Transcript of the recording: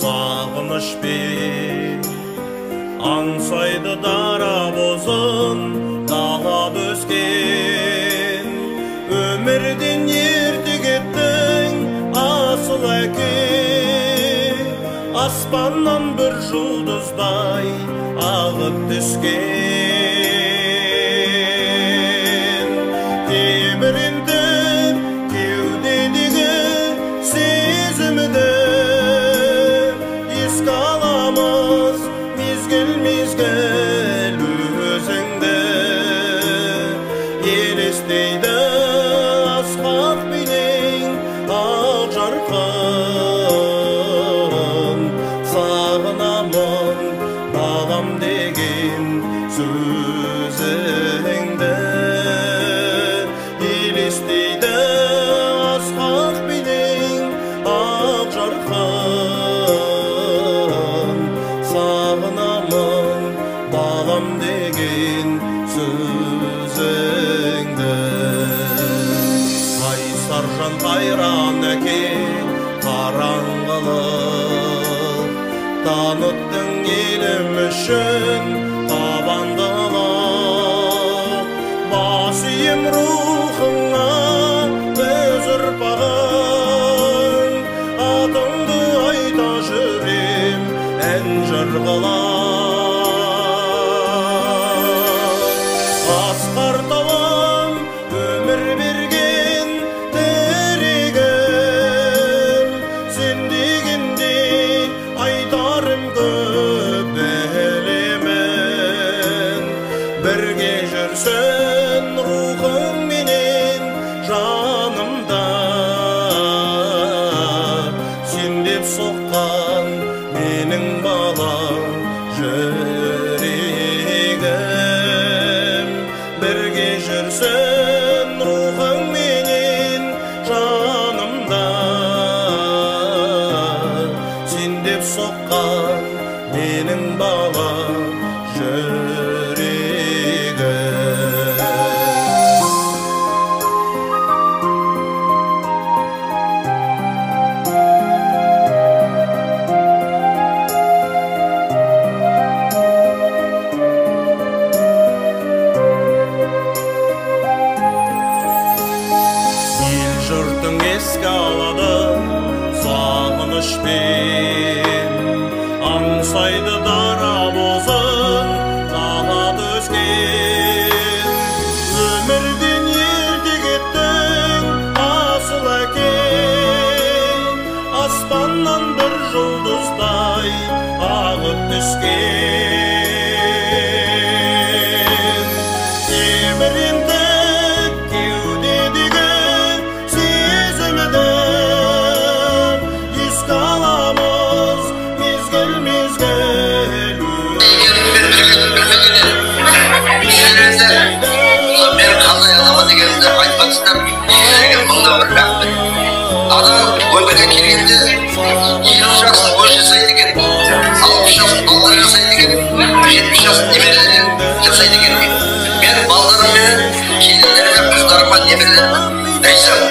Sağınış bir ansaydı dara bozun dağa dösken ömürden yerdi gittin asıl eki aspandan bir жұлдыздай ağıp düşken temirinde kevdedigi sezimde kalamaz mizgil mizgil özünde el isteydi asqaq binin ağ jarqın sağınamın bağam degen sözünde el isteydi asqaq binin ağ jarqın sağınamın bağlam degen sözünde ay sarjan hayran eki karangılık tanıttın elim üçün tabandılık basıyım ruhuna öz ırpağın adımdı ayta jürem en jırgılar asqar tavam ömür bergen terigim sen degende aytarım көп elemen birge жүрсін ruhum menen жанымда sen деп соққан менің балам жүрегім бірге жүрсін рухың менен жанымда сен деп соққан менің балам жүрегім жұртың еске алады сағынышпен аңсайды дара бозын қалады өскен өмірден ерте кеттің асыл әкең аспаннан бір жұлдыздай ағып түскен теміренді кеудедегі сезімді еске аламыз мезгіл мезгіл мен қандай адаммын дегенді айтпақсыздар деген мыңда бір рахмет адам өмірге келгенде 20 жасын ой жасайды екен 60 жасын балалар жасайды екен 70 жасын немерелер жасайды екен мен балдарыммен келіндеріме қыздарыма немерелеріме айтсам